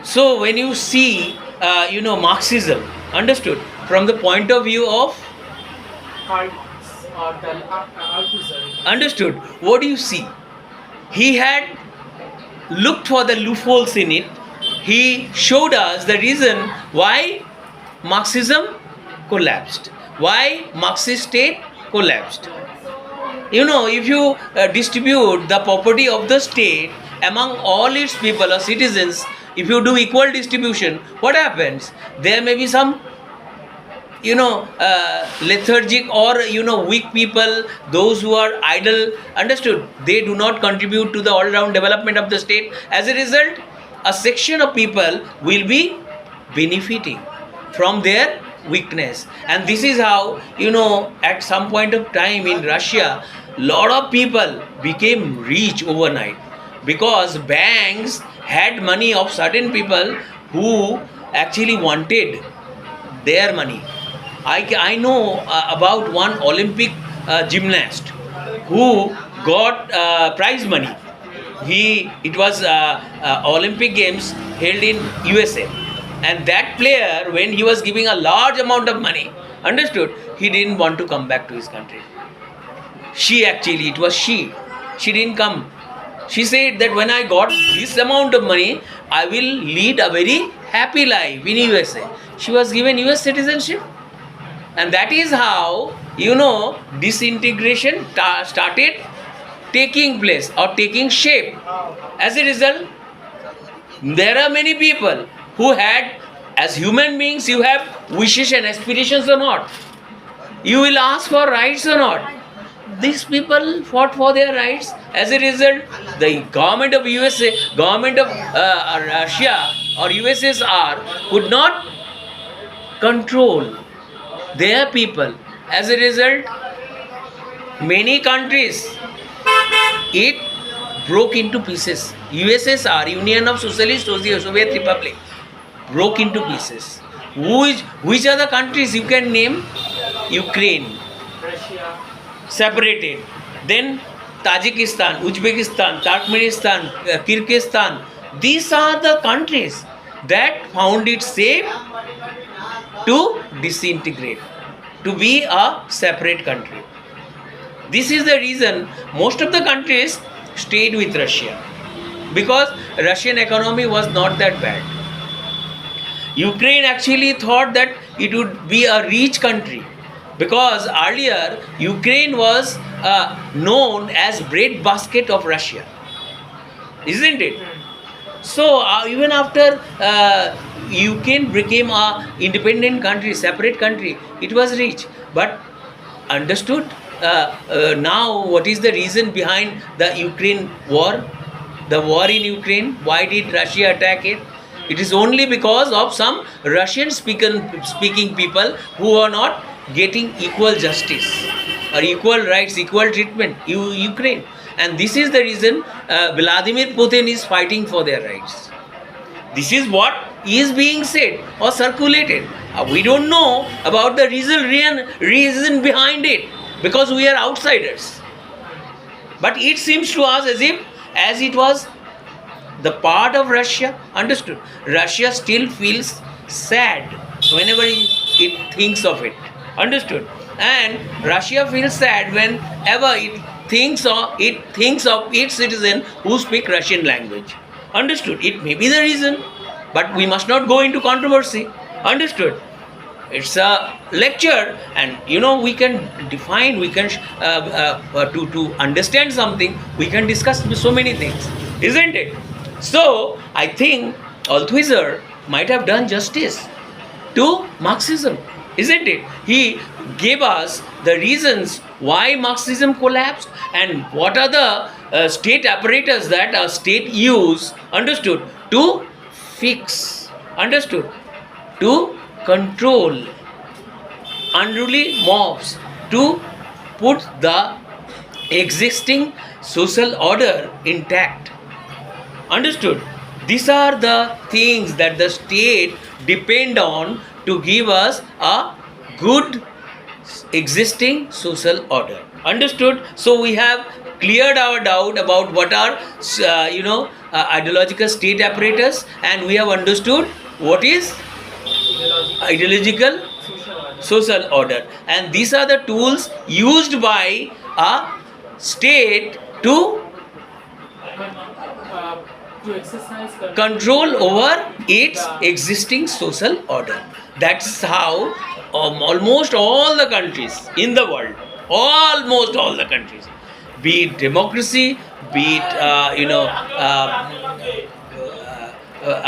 So when you see, Marxism, understood, from the point of view of, Karl Marx or the Althusser. understood, what do you see? He had looked for the loopholes in it. He showed us the reason why Marxism collapsed, why Marxist state collapsed. If you distribute the property of the state among all its people or citizens, if you do equal distribution, what happens? There may be some lethargic or weak people, those who are idle, understood, they do not contribute to the all round development of the state. As a result, a section of people will be benefiting from their weakness. And this is how, at some point of time in Russia, lot of people became rich overnight, because banks had money of certain people who actually wanted their money. I know about one Olympic gymnast who got prize money. It was Olympic Games held in USA, and that player, when he was giving a large amount of money, understood, he didn't want to come back to his country. She didn't come. She said that when I got this amount of money, I will lead a very happy life in USA. She was given US citizenship. And that is how, disintegration started taking place or taking shape. As a result, there are many people who had, as human beings, you have wishes and aspirations or not. You will ask for rights or not. These people fought for their rights. As a result, the government of USA, government of Russia or USSR could not control their people. As a result, many countries, it broke into pieces. USSR, Union of Socialist Soviet Republic, broke into pieces. Which are the countries you can name? Ukraine, Russia. separated. Then Tajikistan, Uzbekistan, Turkmenistan, Kyrgyzstan. These are the countries that found it safe to disintegrate, to be a separate country. This is the reason most of the countries stayed with Russia, because Russian economy was not that bad. Ukraine actually thought that it would be a rich country, because earlier Ukraine was known as bread basket of Russia, isn't it? So even after Ukraine became a independent country, separate country, it was rich. But understood now what is the reason behind the Ukraine war? The war in Ukraine, why did Russia attack it? It is only because of some Russian speaking people who are not getting equal justice or equal rights, equal treatment in Ukraine. And this is the reason Vladimir Putin is fighting for their rights. This is what is being said or circulated. We don't know about the reason behind it, because we are outsiders. But it seems to us as it was the part of Russia, understood. Russia still feels sad whenever it thinks of it, understood. And Russia feels sad whenever it thinks of its citizen who speak Russian language, understood. It may be the reason, but we must not go into controversy, understood. It's a lecture, and we can define, we can to understand something, we can discuss so many things, isn't it? So I think Althusser might have done justice to Marxism, isn't it? He gave us the reasons why Marxism collapsed and what are the state apparatus that a state use, understood, to fix, understood, to control unruly mobs, to put the existing social order intact, understood. These are the things that the state depend on to give us a good existing social order, understood. So we have cleared our doubt about what are ideological state apparatus, and we have understood what is Ideological. ideological Social order. social order, and these are the tools used by a state to Uh, to exercise control over its existing social order. That's how almost all the countries in the world, almost all the countries, be it democracy, be it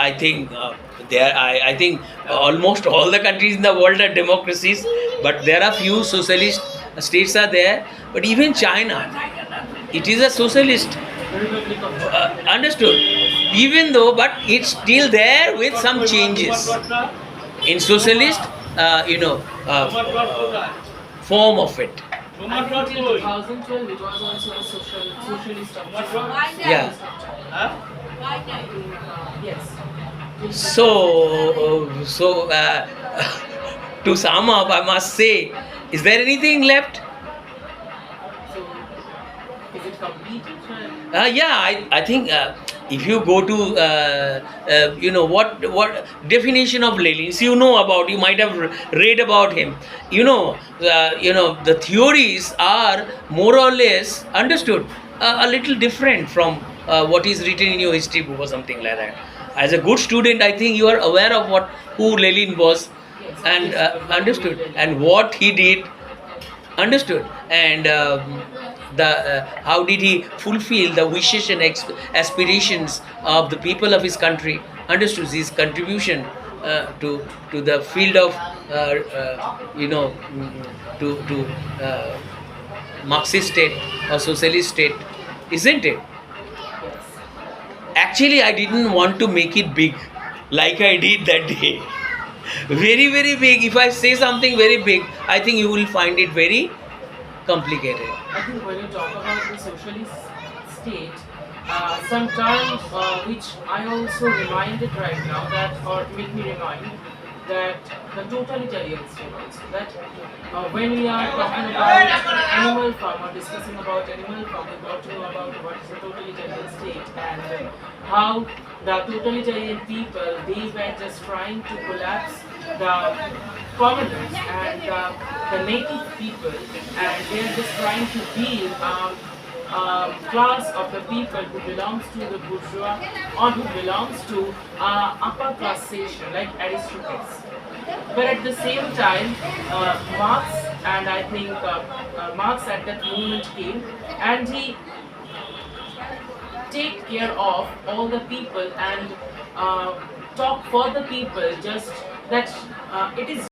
I think I think almost all the countries in the world are democracies, but there are few socialist states are there. But even China, it is a socialist. Republic of China. Understood. Even though, but it's still there with some changes in socialist, form of it. I think in 2012 it was also a socialist of China. Yeah. Yes. So to sum up, I must say, is there anything left? So, is it completed? Yeah, I think if you go to what definition of Lenin, you know about, you might have read about him. The theories are more or less understood, a little different from what is written in your history book or something like that. As a good student, I think you are aware of who Lenin was, Yes. and Yes. understood, and what he did, understood, and the how did he fulfill the wishes and aspirations of the people of his country, understood his contribution to the field of to Marxist state or socialist state, isn't it? Yes. Actually, I didn't want to make it big like I did that day. Very, very big. If I say something very big, I think you will find it very complicated. I think when you talk about the socialist state, some terms which I also reminded right now that, or make me remind that the totalitarian state also, that when we are talking about animal farm or discussing about animal farm, we got to know about what is the totalitarian state and how the totalitarian people, they were just trying to collapse the commoners and the native people, and they are just trying to build class of the people who belongs to the bourgeois or who belongs to upper class section like aristocrats. But at the same time, Marx and I think Marx at that moment came and he take care of all the people and talk for the people, just that it is